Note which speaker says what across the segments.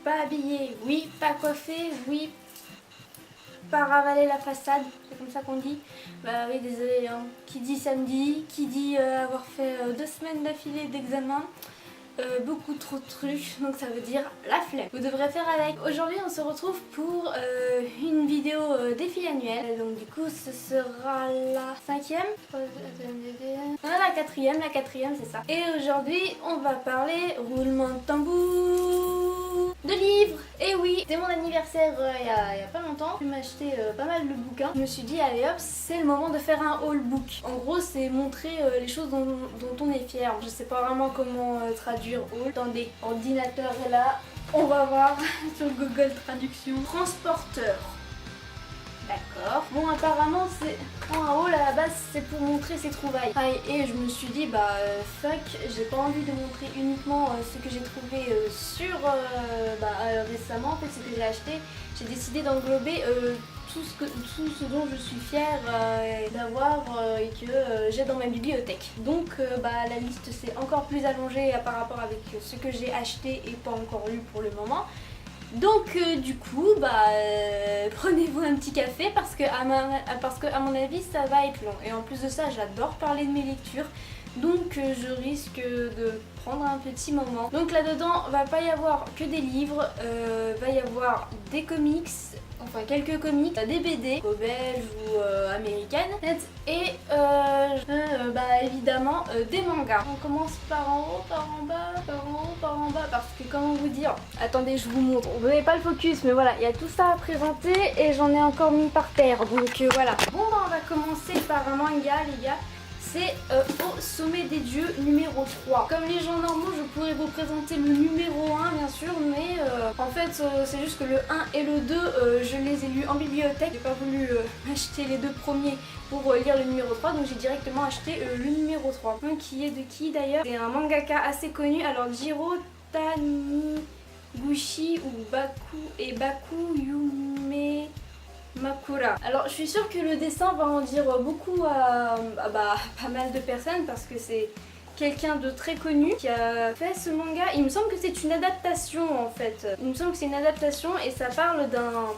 Speaker 1: pas habillé, oui, pas coiffé, oui, pas ravaler la façade, c'est comme ça qu'on dit. Bah oui, désolé, hein. Qui dit samedi, qui dit avoir fait 2 semaines d'affilée d'examen, beaucoup trop de trucs, donc ça veut dire la flemme. Vous devrez faire avec. Aujourd'hui on se retrouve pour une vidéo défi annuel, donc du coup ce sera la 5e, la quatrième c'est ça. Et aujourd'hui on va parler, roulement de tambour, de livres. Et oui, c'était mon anniversaire il y a pas longtemps, je m'ai acheté pas mal de bouquins. Je me suis dit allez hop, c'est le moment de faire un haul book. En gros c'est montrer les choses dont on est fier. Je sais pas vraiment comment traduire haul. Attendez, ordinateur est là, on va voir sur Google Traduction. Transporteur. D'accord. Bon, apparemment, c'est un haul à la base, c'est pour montrer ses trouvailles. Ah, et je me suis dit, bah fuck, j'ai pas envie de montrer uniquement ce que j'ai trouvé récemment, en fait, ce que j'ai acheté. J'ai décidé d'englober tout ce dont je suis fière d'avoir et que j'ai dans ma bibliothèque. Donc la liste s'est encore plus allongée par rapport avec ce que j'ai acheté et pas encore lu pour le moment. Donc du coup prenez-vous un petit café parce que à mon avis ça va être long. Et en plus de ça j'adore parler de mes lectures. Donc je risque de prendre un petit moment. Donc là-dedans va pas y avoir que des livres, va y avoir des comics, enfin quelques comics, des BD, belges ou américaines, et évidemment des mangas. On commence par en haut, par en bas, par en haut, par en bas, parce que comment vous dire, attendez je vous montre, vous n'avez pas le focus mais voilà, il y a tout ça à présenter et j'en ai encore mis par terre, donc voilà. Bon on va commencer par un manga les gars. C'est Au sommet des dieux numéro 3. Comme les gens normaux, je pourrais vous présenter le numéro 1 bien sûr, mais en fait c'est juste que le 1 et le 2, je les ai lus en bibliothèque. J'ai pas voulu acheter les deux premiers pour lire le numéro 3, donc j'ai directement acheté le numéro 3. Donc qui est de qui d'ailleurs? C'est un mangaka assez connu, alors Jiro Taniguchi ou Baku Yume Makura. Alors je suis sûre que le dessin va en dire beaucoup à pas mal de personnes parce que c'est quelqu'un de très connu qui a fait ce manga. Il me semble que c'est une adaptation en fait. Il me semble que c'est une adaptation et ça parle d'un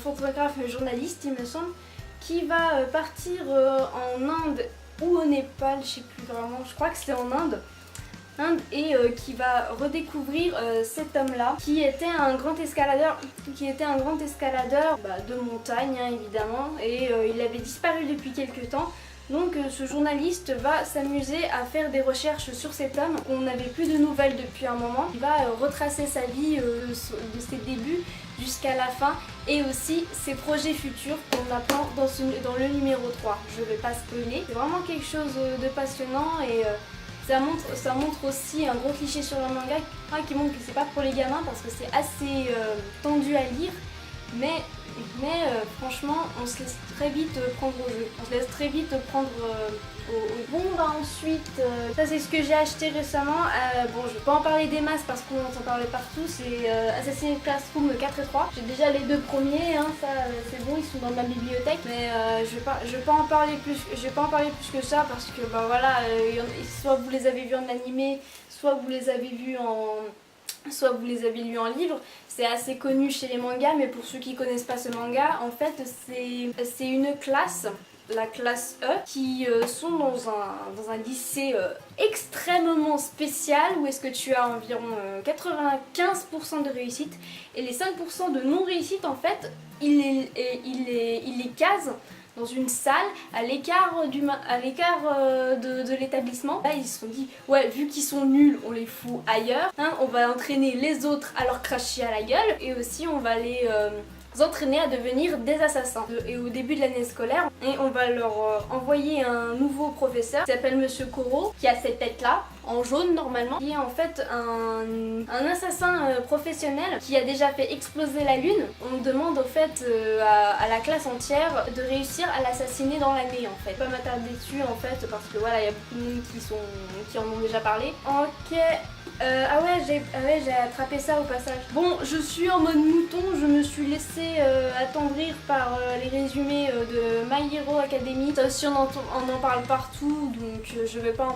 Speaker 1: photographe journaliste il me semble qui va partir en Inde ou au Népal, je sais plus vraiment, je crois que c'est en Inde et qui va redécouvrir cet homme-là qui était un grand escaladeur, de montagne hein, évidemment, et il avait disparu depuis quelques temps. Donc ce journaliste va s'amuser à faire des recherches sur cet homme. On n'avait plus de nouvelles depuis un moment. Il va retracer sa vie de ses débuts jusqu'à la fin et aussi ses projets futurs qu'on apprend dans le numéro 3. Je ne vais pas spoiler. C'est vraiment quelque chose de passionnant et ça montre aussi un gros cliché sur le manga qui montre que c'est pas pour les gamins parce que c'est assez tendu à lire, mais franchement on se laisse très vite prendre au jeu, on se laisse très vite prendre Bon ensuite, ça c'est ce que j'ai acheté récemment, bon je vais pas en parler des masses parce qu'on entend parler partout, c'est Assassin's Classroom 4 et 3. J'ai déjà les deux premiers, hein, ça c'est bon, ils sont dans ma bibliothèque, mais je vais pas en parler plus que ça parce que voilà, soit vous les avez vus en animé, soit vous les avez lus en livre. C'est assez connu chez les mangas, mais pour ceux qui connaissent pas ce manga, en fait c'est une classe, la classe E, qui sont dans un lycée extrêmement spécial où est-ce que tu as environ 95% de réussite et les 5% de non-réussite en fait il les case dans une salle à l'écart de l'établissement. Là ils se sont dit ouais, vu qu'ils sont nuls on les fout ailleurs, hein, on va entraîner les autres à leur cracher à la gueule et aussi on va les entraîner à devenir des assassins. Et au début de l'année scolaire, et on va leur envoyer un nouveau professeur qui s'appelle Monsieur Koro, qui a cette tête là en jaune normalement, qui est en fait un assassin professionnel qui a déjà fait exploser la lune. On demande au fait à la classe entière de réussir à l'assassiner dans l'année en fait. Je vais pas m'attarder dessus en fait parce que voilà, il y a beaucoup de monde qui en ont déjà parlé. Ok, J'ai attrapé ça au passage. Bon, je suis en mode mouton, je me suis laissée attendrir par les résumés de My Hero Academy. Ça aussi on en parle partout, donc je vais pas en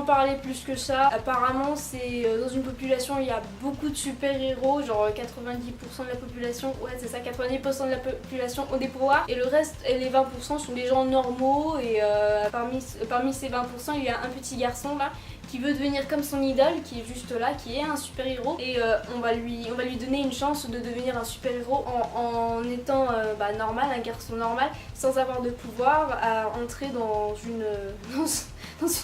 Speaker 1: parler plus que ça. Apparemment c'est dans une population il y a beaucoup de super-héros, genre 90% de la population, ouais c'est ça, 90% de la population ont des pouvoirs et le reste, et les 20% sont des gens normaux et parmi ces 20% il y a un petit garçon là qui veut devenir comme son idole, qui est juste là, qui est un super-héros et on va lui donner une chance de devenir un super-héros en étant normal, un garçon normal, sans avoir de pouvoir, à entrer dans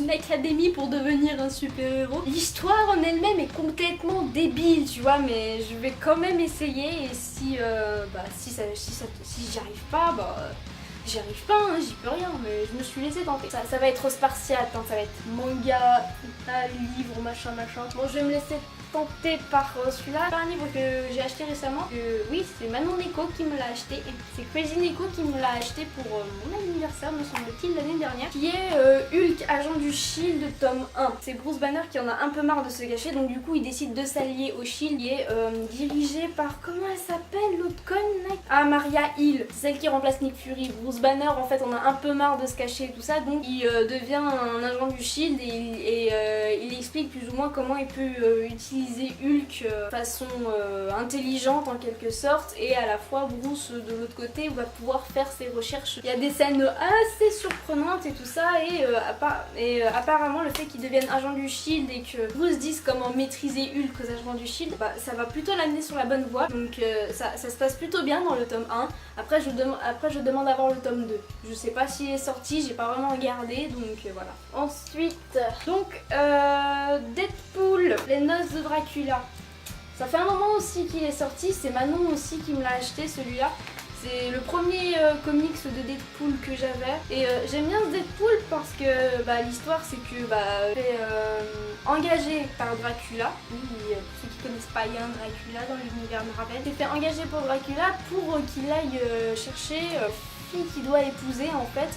Speaker 1: une académie pour devenir un super-héros. L'histoire en elle-même est complètement débile, tu vois, mais je vais quand même essayer et si j'y arrive pas, j'y arrive pas, hein, j'y peux rien, mais je me suis laissée tenter. Ça va être spartiate, hein, ça va être manga, livre, machin. Bon, je vais me laisser tenter par celui-là. C'est un livre que j'ai acheté récemment. Oui, c'est Manon Neko qui me l'a acheté. Et c'est Crazy Neko qui me l'a acheté pour mon anniversaire, me semble-t-il, l'année dernière. Qui est Hulk, agent du Shield, tome 1. C'est Bruce Banner qui en a un peu marre de se cacher, donc du coup il décide de s'allier au Shield. Il est dirigé par, comment elle s'appelle, l'autre conne là ? Ah, Maria Hill, c'est celle qui remplace Nick Fury. Bruce Banner, en fait, on a un peu marre de se cacher et tout ça, donc il devient un agent du Shield et il explique plus ou moins comment il peut utiliser Hulk de façon intelligente en quelque sorte, et à la fois Bruce de l'autre côté va pouvoir faire ses recherches. Il y a des scènes assez surprenantes et tout ça, et apparemment le fait qu'il devienne agent du Shield et que Bruce dise comment maîtriser Hulk aux agents du Shield, ça va plutôt l'amener sur la bonne voie, donc ça se passe plutôt bien dans le tome 1. Après je demande à voir le tome 2. Je sais pas s'il est sorti, j'ai pas vraiment regardé, donc voilà. Ensuite, donc Deadpool, les noces de Dracula. Ça fait un moment aussi qu'il est sorti, c'est Manon aussi qui me l'a acheté celui-là. C'est le premier comics de Deadpool que j'avais et j'aime bien ce Deadpool parce que l'histoire c'est que fait engagé par Dracula. Oui, pour ceux qui connaissent pas, il y a un Dracula dans l'univers Marvel. Il s'est fait engagé par Dracula pour qu'il aille chercher fille qu'il doit épouser en fait,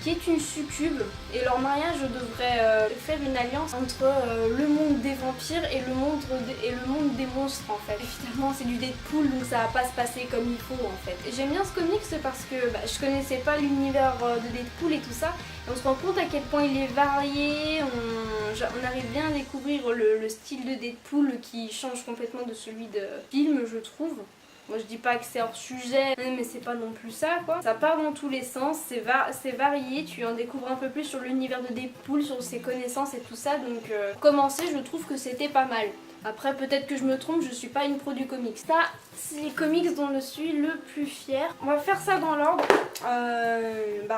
Speaker 1: qui est une succube, et leur mariage devrait faire une alliance entre le monde des vampires et le monde des monstres en fait. Évidemment c'est du Deadpool, donc ça va pas se passer comme il faut en fait. Et j'aime bien ce comics parce que je connaissais pas l'univers de Deadpool et tout ça, et on se rend compte à quel point il est varié, on arrive bien à découvrir le style de Deadpool qui change complètement de celui de film, je trouve. Moi je dis pas que c'est hors sujet, mais c'est pas non plus ça quoi. Ça part dans tous les sens, c'est varié, tu en découvres un peu plus sur l'univers de Deadpool, sur ses connaissances et tout ça, donc pour commencer je trouve que c'était pas mal. Après peut-être que je me trompe, je suis pas une pro du comics. Ça, c'est les comics dont je suis le plus fière. On va faire ça dans l'ordre.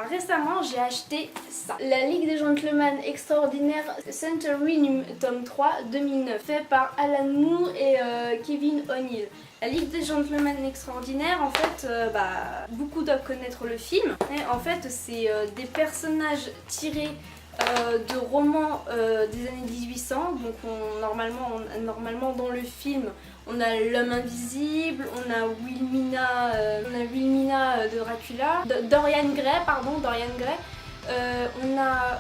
Speaker 1: Récemment j'ai acheté ça. La Ligue des Gentlemen Extraordinaires Century tome 3 2009, fait par Alan Moore et Kevin O'Neill. La Ligue des Gentlemen Extraordinaires, en fait, beaucoup doivent connaître le film. Et en fait, c'est des personnages tirés de romans des années 1800. Donc normalement dans le film, on a l'homme invisible, on a Wilhelmina de Dracula, Dorian Gray. On a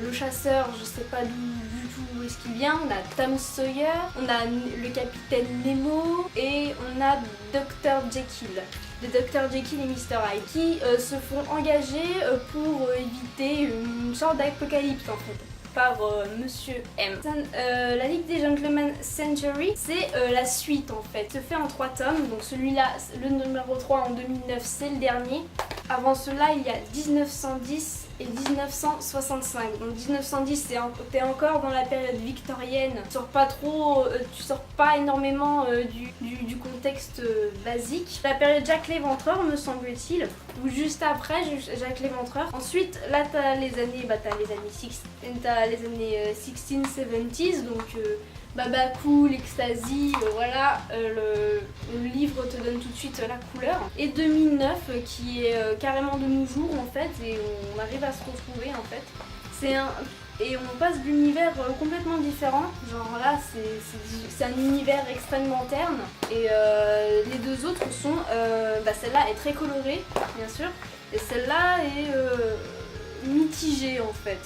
Speaker 1: le chasseur, je sais pas du tout où est-ce qu'il vient, on a Tom Sawyer, on a le capitaine Nemo et on a Dr. Jekyll. De Dr. Jekyll et Mr. Hyde qui se font engager pour éviter une sorte d'apocalypse en fait, par Monsieur M. La Ligue des Gentlemen Century, c'est la suite en fait. Se fait en 3 tomes, donc celui-là, le numéro 3 en 2009, c'est le dernier. Avant cela, il y a 1910 et 1965. Donc 1910, t'es encore dans la période victorienne. Tu sors pas énormément du contexte basique. La période Jack l'Éventreur, me semble-t-il, ou juste après Jack l'Éventreur. Ensuite, là t'as les années 16, 70s, donc Babaku, l'Ecstasy, voilà, le livre te donne tout de suite la couleur. Et 2009 qui est carrément de nos jours en fait, et on arrive à se retrouver en fait. Et on passe d'univers complètement différents, genre là c'est un univers extrêmement terne, et les deux autres sont, celle-là est très colorée bien sûr, et celle-là est mitigée en fait.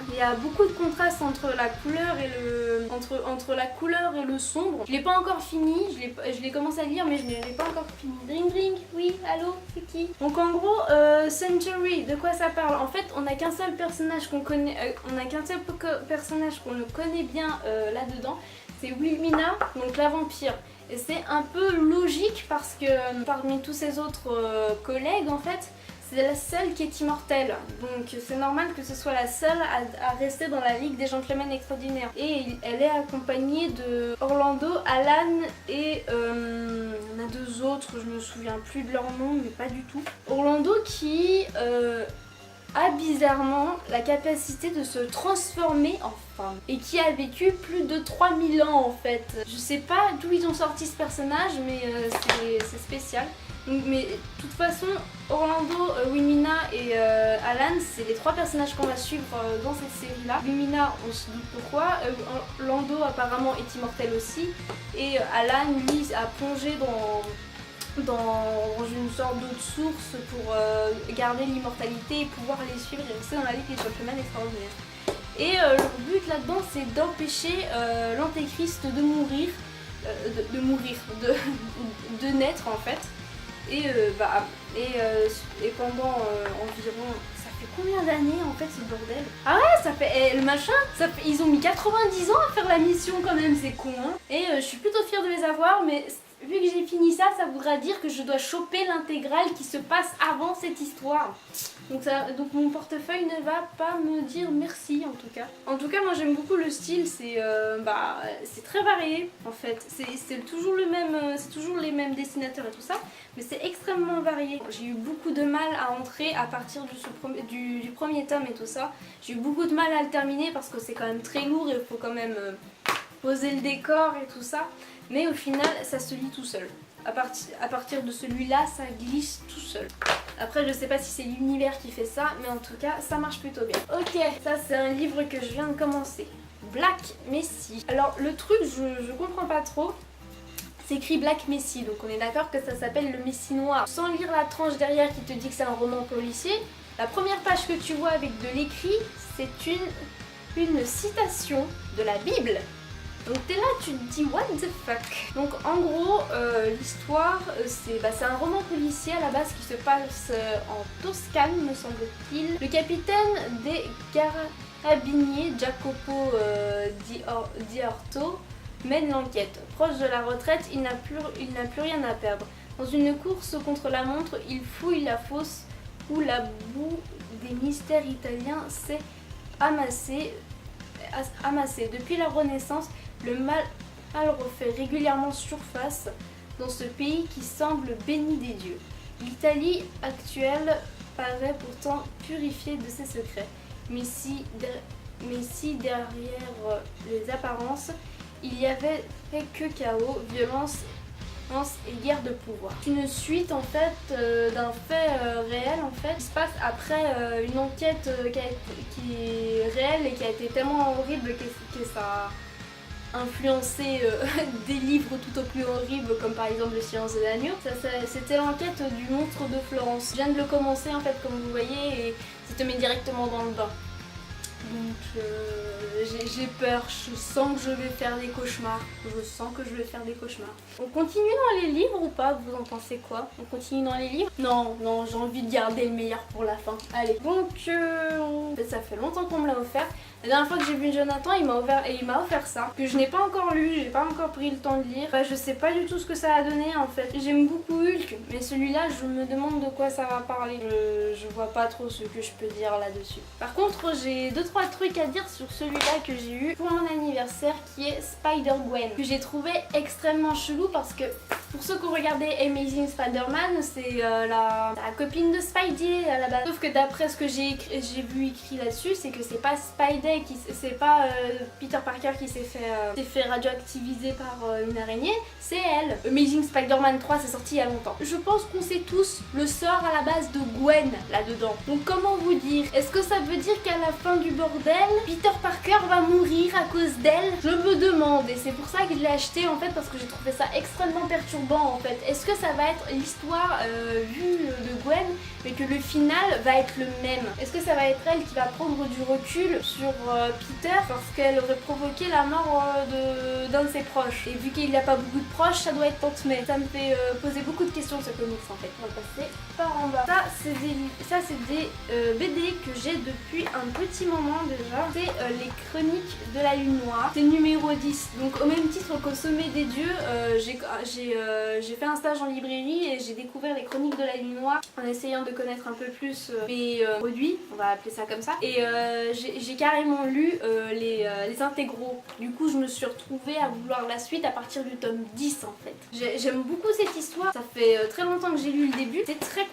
Speaker 1: Il y a beaucoup de contraste entre la couleur et le entre la couleur et le sombre. Je l'ai pas encore fini, je l'ai commencé à lire mais je ne l'ai pas encore fini. Dring dring, oui, allô, c'est qui? Donc en gros, Century, de quoi ça parle? En fait, on n'a qu'un seul personnage qu'on connaît, on a qu'un seul personnage qu'on le connaît bien là-dedans, c'est Wilmina, donc la vampire. Et c'est un peu logique parce que parmi tous ses autres collègues en fait, c'est la seule qui est immortelle, donc c'est normal que ce soit la seule à rester dans la Ligue des Gentlemen Extraordinaires. Et elle est accompagnée de Orlando, Alan et on a deux autres, je me souviens plus de leur nom, mais pas du tout. Orlando qui a bizarrement la capacité de se transformer en femme et qui a vécu plus de 3000 ans en fait. Je sais pas d'où ils ont sorti ce personnage, mais c'est spécial. Donc, mais de toute façon, Orlando, Wilmina et Alan, c'est les trois personnages qu'on va suivre dans cette série-là. Wilmina, on se doute pourquoi. Orlando apparemment est immortel aussi. Et Alan, lui, a plongé dans une sorte d'eau de source pour garder l'immortalité et pouvoir les suivre et rester dans la Ligue des Gentlemen Extraordinaires. Et leur but là-dedans, c'est d'empêcher l'Antéchrist de mourir, de naître en fait. Et pendant environ, ça fait combien d'années en fait ce bordel? Ah ouais, ça fait le machin, ils ont mis 90 ans à faire la mission quand même, c'est con hein. Et je suis plutôt fière de les avoir, mais vu que j'ai fini ça, ça voudra dire que je dois choper l'intégrale qui se passe avant cette histoire. Donc mon portefeuille ne va pas me dire merci en tout cas. En tout cas, moi j'aime beaucoup le style, c'est très varié en fait. C'est toujours les mêmes dessinateurs et tout ça, mais c'est extrêmement varié. J'ai eu beaucoup de mal à entrer à partir du premier tome et tout ça. J'ai eu beaucoup de mal à le terminer parce que c'est quand même très lourd et il faut quand même poser le décor et tout ça. Mais au final, ça se lit tout seul. À partir de celui-là, ça glisse tout seul. Après, je sais pas si c'est l'univers qui fait ça, mais en tout cas, ça marche plutôt bien. Ok, ça c'est un livre que je viens de commencer. Black Messie. Alors, le truc, je comprends pas trop. C'est écrit Black Messie, donc on est d'accord que ça s'appelle le Messie noir. Sans lire la tranche derrière qui te dit que c'est un roman policier, la première page que tu vois avec de l'écrit, c'est une citation de la Bible. Donc t'es là, tu te dis what the fuck. Donc en gros, l'histoire, c'est un roman policier à la base qui se passe en Toscane, me semble-t-il. Le capitaine des carabiniers, Jacopo Di Orto, mène l'enquête. Proche de la retraite, il n'a plus rien à perdre. Dans une course contre la montre, il fouille la fosse où la boue des mystères italiens s'est amassée. Depuis la Renaissance, le mal refait régulièrement surface dans ce pays qui semble béni des dieux. L'Italie actuelle paraît pourtant purifiée de ses secrets. Mais si derrière les apparences, il y avait que chaos, violence et guerre de pouvoir. Une suite en fait d'un fait réel en fait qui se passe après une enquête qui est réelle et qui a été tellement horrible que ça a influencé des livres tout au plus horribles comme par exemple Le Silence de l'agneau. C'était l'enquête du monstre de Florence. Je viens de le commencer en fait comme vous voyez et ça te met directement dans le bain. Donc j'ai peur, je sens que je vais faire des cauchemars. On continue dans les livres ou pas? Vous en pensez quoi? On continue dans les livres? Non, j'ai envie de garder le meilleur pour la fin. Allez, donc ça fait longtemps qu'on me l'a offert. La dernière fois que j'ai vu Jonathan, il m'a offert ça, que je n'ai pas encore lu, j'ai pas encore pris le temps de lire. Je sais pas du tout ce que ça a donné en fait. J'aime beaucoup Hulk, mais celui-là, je me demande de quoi ça va parler. Je vois pas trop ce que je peux dire là-dessus. Par contre, j'ai 2-3 trucs à dire sur celui-là que j'ai eu pour mon anniversaire, qui est Spider-Gwen, que j'ai trouvé extrêmement chelou parce que pour ceux qui ont regardé Amazing Spider-Man, c'est la copine de Spidey à la base. Sauf que d'après ce que j'ai vu écrit là-dessus, c'est que c'est pas Spidey, c'est pas Peter Parker qui s'est fait radioactiviser par une araignée, c'est elle. Amazing Spider-Man 3 c'est sorti il y a longtemps. Je pense qu'on sait tous le sort à la base de Gwen là-dedans. Donc comment vous dire? Est-ce que ça veut dire qu'à la fin du bordel. Peter Parker va mourir à cause d'elle. Je me demande, et c'est pour ça que je l'ai acheté en fait, parce que j'ai trouvé ça extrêmement perturbant en fait. Est-ce que ça va être l'histoire vue de Gwen, mais que le final va être le même? Est-ce que ça va être elle qui va prendre du recul sur Peter parce qu'elle aurait provoqué la mort d'un de ses proches? Et vu qu'il n'a pas beaucoup de proches, ça doit être Tante May. Ça me fait poser beaucoup de questions ce comics en fait. On va passer par en bas. Ça c'est des BD que j'ai depuis un petit moment déjà. C'est les Chroniques de la Lune Noire. C'est numéro 10. Donc au même titre qu'au Sommet des Dieux, j'ai fait un stage en librairie et j'ai découvert les Chroniques de la Lune Noire en essayant de connaître un peu plus mes produits, on va appeler ça comme ça. Et j'ai carrément lu les intégraux. Du coup je me suis retrouvée à vouloir la suite à partir du tome 10 en fait. J'aime beaucoup cette histoire. Ça fait très longtemps que j'ai lu le début. C'est très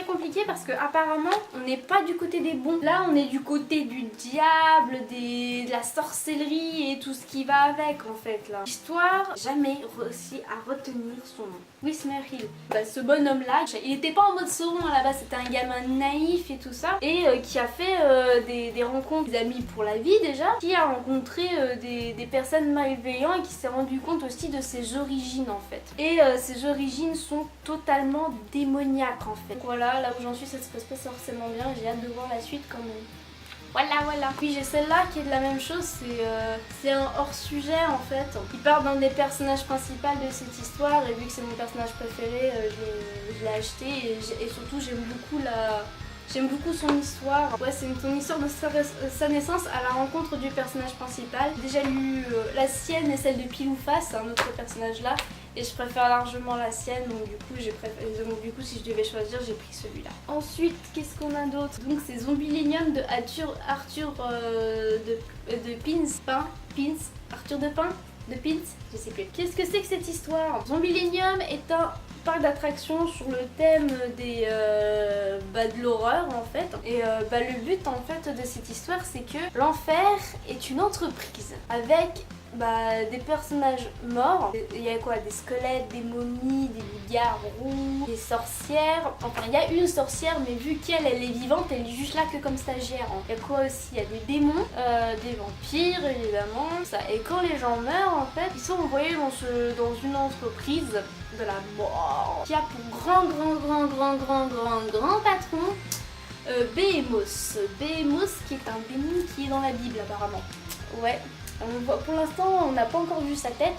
Speaker 1: compliqué parce que apparemment on n'est pas du côté des bons. Là on est du côté du diable, de la sorcellerie et tout ce qui va avec en fait là. L'histoire, jamais réussi à retenir son nom. Wismer Hill. Bah, ce bonhomme là, il était pas en mode Sauron à la base, c'était un gamin naïf et tout ça. Et qui a fait des rencontres, des amis pour la vie déjà. Qui a rencontré des personnes malveillantes et qui s'est rendu compte aussi de ses origines en fait. Et ses origines sont totalement démoniaques en fait. Donc voilà, là où j'en suis, ça se passe pas forcément bien. J'ai hâte de voir la suite quand même. Voilà. Puis j'ai celle-là qui est de la même chose, c'est un hors-sujet en fait. Il parle d'un des personnages principaux de cette histoire et vu que c'est mon personnage préféré, je l'ai acheté et surtout j'aime beaucoup son histoire. Ouais, c'est son histoire de sa naissance à la rencontre du personnage principal. J'ai déjà lu la sienne et celle de Pile ou Face, un autre personnage là. Et je préfère largement la sienne, donc du coup si je devais choisir, j'ai pris celui-là. Ensuite, qu'est-ce qu'on a d'autre? Donc c'est Zombilenium de Arthur de Arthur de Pins, je sais plus. Qu'est-ce que c'est que cette histoire? Zombilenium est un parc d'attractions sur le thème de l'horreur en fait. Et le but en fait de cette histoire, c'est que l'enfer est une entreprise avec des personnages morts. Il y a quoi? Des squelettes, des momies, des loups-garous, des sorcières. Enfin, il y a une sorcière, mais vu qu'elle est vivante, elle est juste là que comme stagiaire. Il y a quoi aussi? Il y a des démons, des vampires évidemment. Ça. Et quand les gens meurent, en fait, ils sont envoyés dans une entreprise de la mort qui a pour grand patron Behemoth. Behemoth qui est un démon qui est dans la Bible apparemment. Ouais. Pour l'instant, on n'a pas encore vu sa tête,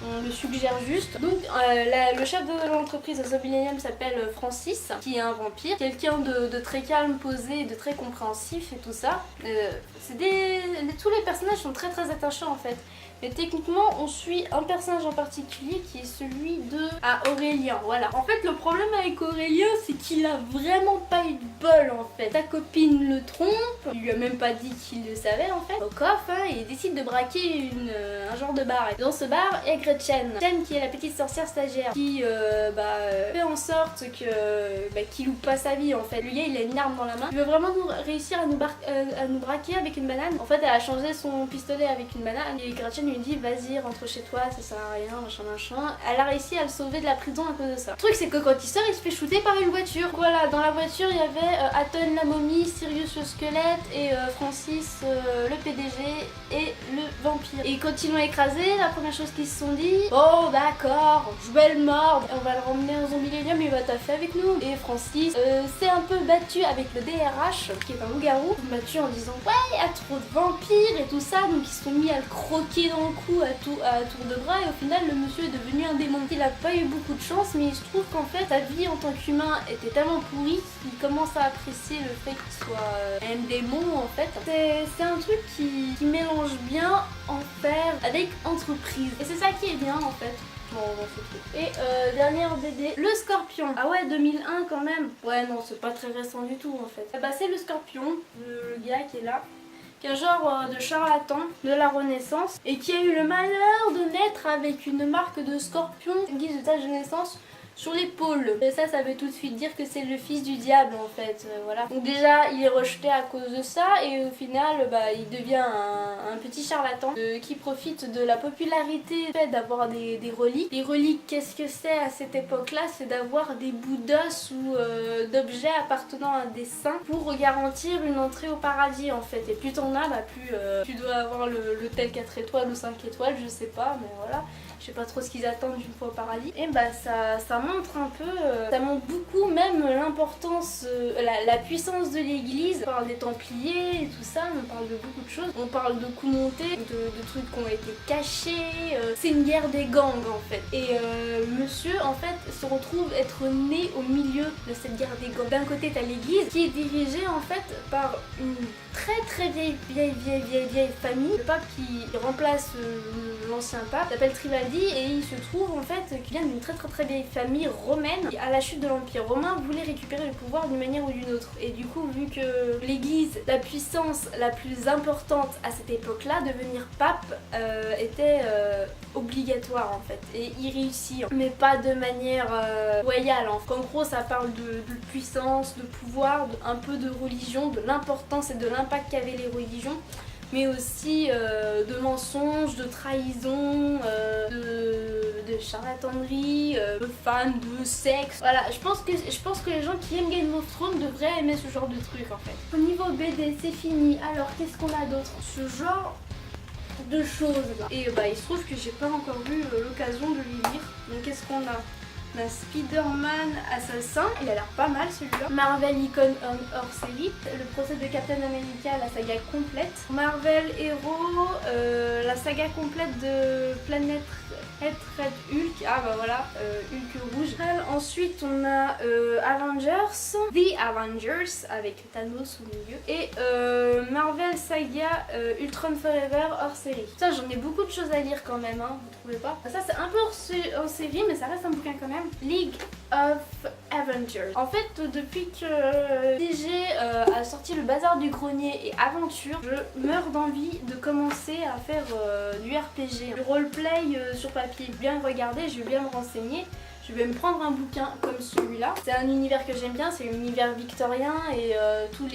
Speaker 1: on le suggère juste. Donc, le chef de l'entreprise de Zombilenium s'appelle Francis, qui est un vampire, quelqu'un de très calme, posé, de très compréhensif et tout ça. Tous les personnages sont très attachants en fait. Mais techniquement, on suit un personnage en particulier qui est celui de Aurélien. Voilà. En fait, le problème avec Aurélien, c'est qu'il a vraiment pas eu de bol en fait. Sa copine le trompe, il lui a même pas dit qu'il le savait en fait. Au coffre, il décide de braquer un genre de bar. Et dans ce bar, il y a Gretchen. Gretchen qui est la petite sorcière stagiaire qui fait en sorte qu'il loupe pas sa vie en fait. Le gars, il a une arme dans la main. Il veut vraiment réussir à nous braquer avec une banane. En fait, elle a changé son pistolet avec une banane et Gretchen lui dit vas-y rentre chez toi, ça sert à rien, machin. Elle a réussi à le sauver de la prison à cause de ça. Le truc c'est que quand il sort, il se fait shooter par une voiture. Voilà, dans la voiture il y avait Aton la momie, Sirius le squelette et Francis le PDG et le vampire. Et quand ils l'ont écrasé, la première chose qu'ils se sont dit, bon d'accord, je vais le mordre, on va le ramener en Zombilenium, il va taffer avec nous. Et Francis s'est un peu battu avec le DRH qui est un loup-garou, battu en disant ouais il y a trop de vampires et tout ça, donc ils se sont mis à le croquer dans le cou à tour de bras et au final le monsieur est devenu un démon. Il a pas eu beaucoup de chance, mais il se trouve qu'en fait sa vie en tant qu'humain était tellement pourrie qu'il commence à apprécier le fait qu'il soit un démon en fait. C'est un truc qui mélange bien enfer avec entreprise et c'est ça qui est bien en fait. Bon, on s'en fout. Et dernière BD, le Scorpion. Ah ouais, 2001 quand même. Ouais non, c'est pas très récent du tout en fait. C'est le Scorpion, le gars qui est là, qui est un genre de charlatan de la Renaissance et qui a eu le malheur de naître avec une marque de scorpion en guise de tache de naissance sur l'épaule. Et ça veut tout de suite dire que c'est le fils du diable en fait, voilà. Donc déjà il est rejeté à cause de ça et au final il devient un petit charlatan qui profite de la popularité d'avoir des reliques. Les reliques, qu'est-ce que c'est à cette époque-là? C'est d'avoir des bouts d'os ou d'objets appartenant à des saints pour garantir une entrée au paradis en fait. Et plus t'en as, plus tu dois avoir l'hôtel 4 étoiles ou 5 étoiles, je sais pas, mais voilà. Je sais pas trop ce qu'ils attendent d'une fois au paradis. Et ça montre un peu, ça montre beaucoup même l'importance, la puissance de l'église. On parle des Templiers et tout ça, on parle de beaucoup de choses. On parle de coups montés, de trucs qui ont été cachés. C'est une guerre des gangs en fait. Et monsieur en fait se retrouve être né au milieu de cette guerre des gangs. D'un côté t'as l'église qui est dirigée en fait par une très vieille famille. Le pape qui remplace l'ancien pape s'appelle Tribaldi et il se trouve en fait qu'il vient d'une très vieille famille romaine qui à la chute de l'Empire romain voulait récupérer le pouvoir d'une manière ou d'une autre. Et du coup vu que l'église, la puissance la plus importante à cette époque-là, devenir pape était obligatoire en fait. Et il réussit, mais pas de manière royale. En gros ça parle de puissance, de pouvoir, un peu de religion, de l'importance et de l'impact qu'avaient les religions, mais aussi de mensonges, de trahison, de charlatanerie, de fans, de sexe. Voilà, je pense que les gens qui aiment Game of Thrones devraient aimer ce genre de truc en fait. Au niveau BD, c'est fini. Alors qu'est-ce qu'on a d'autre? Ce genre de choses là. Et il se trouve que j'ai pas encore eu l'occasion de les lire. Donc qu'est-ce qu'on a? On a Spider-Man Assassin, il a l'air pas mal celui-là. Marvel Icon hors série, le procès de Captain America, la saga complète. Marvel Hero, la saga complète de Planète Red Hulk, Hulk rouge. Ensuite on a Avengers, The Avengers avec Thanos au milieu. Et Marvel Saga Ultron Forever hors série. Ça j'en ai beaucoup de choses à lire quand même, hein, vous trouvez pas? Ça c'est un peu hors série mais ça reste un bouquin quand même. League of Avengers. En fait, depuis que DG a sorti le bazar du grenier et Aventure, je meurs d'envie de commencer à faire du RPG, du roleplay sur papier. Je vais bien regarder, je vais bien me renseigner. Je vais me prendre un bouquin comme celui-là. C'est un univers que j'aime bien, c'est l'univers victorien et tous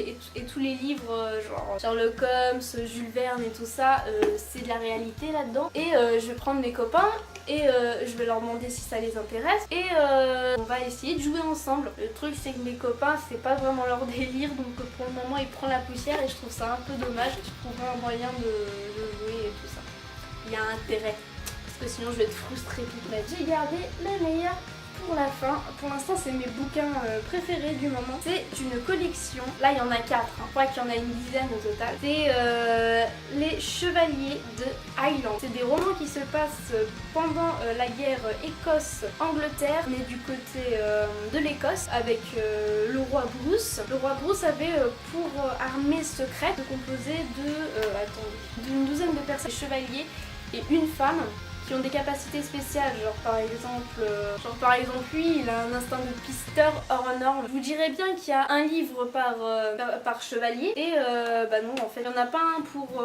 Speaker 1: les livres genre Sherlock Holmes, Jules Verne et tout ça, c'est de la réalité là-dedans. Et je vais prendre mes copains et je vais leur demander si ça les intéresse et on va essayer de jouer ensemble. Le truc c'est que mes copains c'est pas vraiment leur délire, donc pour le moment ils prennent la poussière et je trouve ça un peu dommage. Je trouverai un moyen de jouer et tout ça. Il y a intérêt. Parce que sinon je vais être frustrée toute ma vie. J'ai gardé les meilleurs pour la fin. Pour l'instant c'est mes bouquins préférés du moment. C'est une collection, là il y en a 4, hein. Je crois qu'il y en a une dizaine au total. C'est Les Chevaliers de Highland. C'est des romans qui se passent pendant la guerre Écosse-Angleterre, mais du côté de l'Écosse avec le roi Bruce. Le roi Bruce avait pour armée secrète composée d'une douzaine de personnes, des chevaliers et une femme qui ont des capacités spéciales, genre par exemple lui il a un instinct de pisteur hors norme. Je vous dirais bien qu'il y a un livre par chevalier et non en fait il n'y en a pas un pour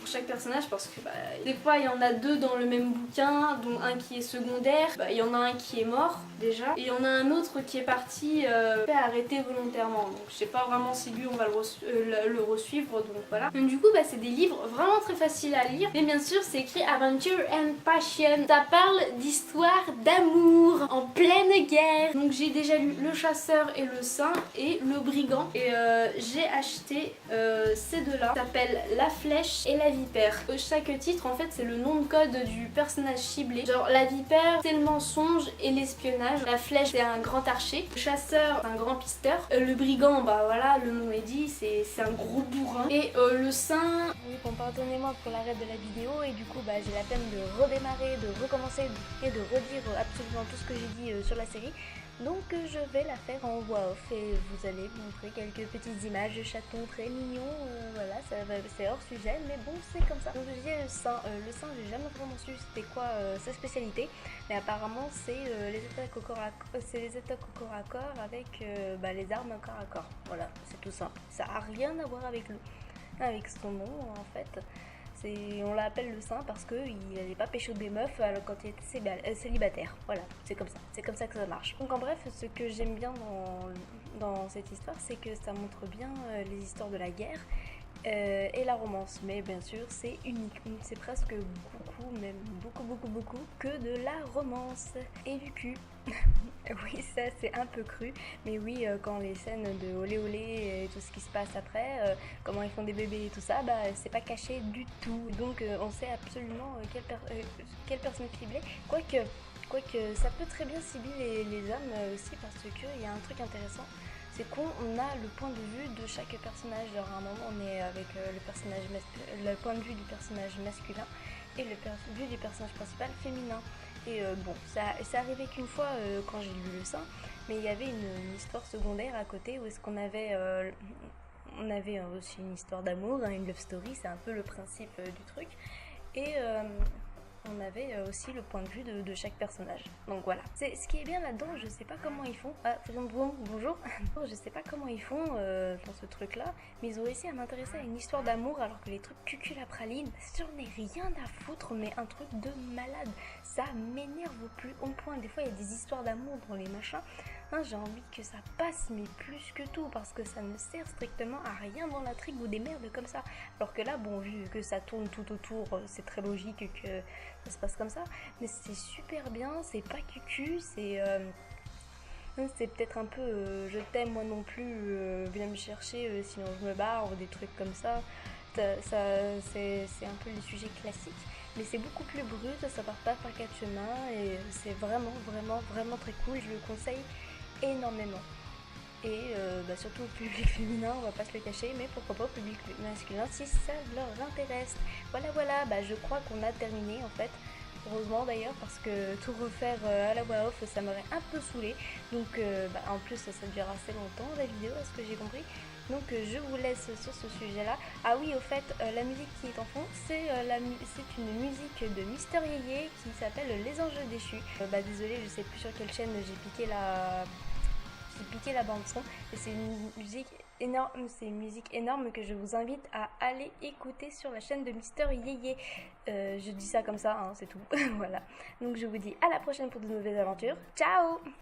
Speaker 1: chaque personnage parce que des fois il y en a deux dans le même bouquin dont un qui est secondaire, il y en a un qui est mort déjà et il y en a un autre qui est parti fait arrêter volontairement, donc je sais pas vraiment si lui on va le resuivre, donc voilà. Donc du coup c'est des livres vraiment très faciles à lire et bien sûr c'est écrit Adventure and Passion. Ça parle d'histoire d'amour en pleine guerre. Donc j'ai déjà lu Le Chasseur et le Saint et Le Brigand et j'ai acheté ces deux-là. Ça s'appelle La Flèche et la Vipère. Chaque titre en fait c'est le nom de code du personnage ciblé. Genre la Vipère c'est le mensonge et l'espionnage. La Flèche c'est un grand archer. Le Chasseur c'est un grand pisteur. Le Brigand voilà le nom est dit, c'est un gros bourrin. Et le Saint, oui bon pardonnez-moi pour l'arrêt de la vidéo et du coup j'ai la peine de redémarrer, de recommencer et de redire absolument tout ce que j'ai dit sur la série. Donc je vais la faire en voix off et vous allez montrer quelques petites images de chatons très mignons, voilà, c'est hors sujet mais bon c'est comme ça. Donc je disais le sein j'ai jamais vraiment su c'était quoi sa spécialité, mais apparemment c'est les attaques au corps à corps avec les armes au corps à corps, voilà c'est tout ça. Ça a rien à voir avec son nom en fait.
Speaker 2: On l'appelle le saint parce qu'il n'allait pas pécho des meufs quand il était célibataire. Voilà, c'est comme ça que ça marche. Donc en bref, ce que j'aime bien dans cette histoire, c'est que ça montre bien les histoires de la guerre et la romance. Mais bien sûr, c'est unique. C'est presque beaucoup, même beaucoup que de la romance et du cul. Oui, ça c'est un peu cru, mais oui, quand les scènes de olé olé et tout ce qui se passe après, comment ils font des bébés et tout ça, bah c'est pas caché du tout. Donc on sait absolument quelle personne cibler. Quoique ça peut très bien cibler les hommes aussi, parce qu'il y a un truc intéressant. C'est qu'on a le point de vue de chaque personnage. Genre à un moment on est avec le point de vue du personnage masculin et le point de vue du personnage principal féminin. Et bon, ça arrivait qu'une fois quand j'ai lu le sein, mais il y avait une histoire secondaire à côté où est-ce qu'on avait, on avait aussi une histoire d'amour, hein, une love story, c'est un peu le principe du truc. Et on avait aussi le point de vue de chaque personnage. Donc voilà. Ce qui est bien là-dedans, je sais pas comment ils font. Ah, bonjour. Je sais pas comment ils font dans ce truc-là, mais ils ont réussi à m'intéresser à une histoire d'amour alors que les trucs cucul à praline, j'en ai rien à foutre, mais un truc de malade. Ça m'énerve au plus haut point. Des fois, il y a des histoires d'amour dans les machins. Hein, j'ai envie que ça passe, mais plus que tout, parce que ça ne sert strictement à rien dans l'intrigue ou des merdes comme ça. Alors que là, bon, vu que ça tourne tout autour, c'est très logique que ça se passe comme ça, mais c'est super bien, c'est pas cucu, c'est peut-être un peu je t'aime moi non plus, viens me chercher sinon je me barre, ou des trucs comme ça. C'est un peu les sujets classiques, mais c'est beaucoup plus brut, ça part pas par quatre chemins et c'est vraiment très cool, je le conseille énormément. Et surtout au public féminin, on va pas se le cacher, mais pourquoi pas au public masculin si ça leur intéresse. Voilà, je crois qu'on a terminé en fait. Heureusement d'ailleurs, parce que tout refaire à la voix off, ça m'aurait un peu saoulé. Donc en plus ça dure assez longtemps la vidéo, à ce que j'ai compris. Donc je vous laisse sur ce sujet-là. Ah oui, au fait, la musique qui est en fond, c'est une musique de Mister Yeye qui s'appelle Les Anges Déchus. Désolée, je sais plus sur quelle chaîne j'ai piqué la bande son, et c'est une musique énorme que je vous invite à aller écouter sur la chaîne de Mister Yeye. Je dis ça comme ça, hein, c'est tout. Voilà. Donc je vous dis à la prochaine pour de nouvelles aventures. Ciao!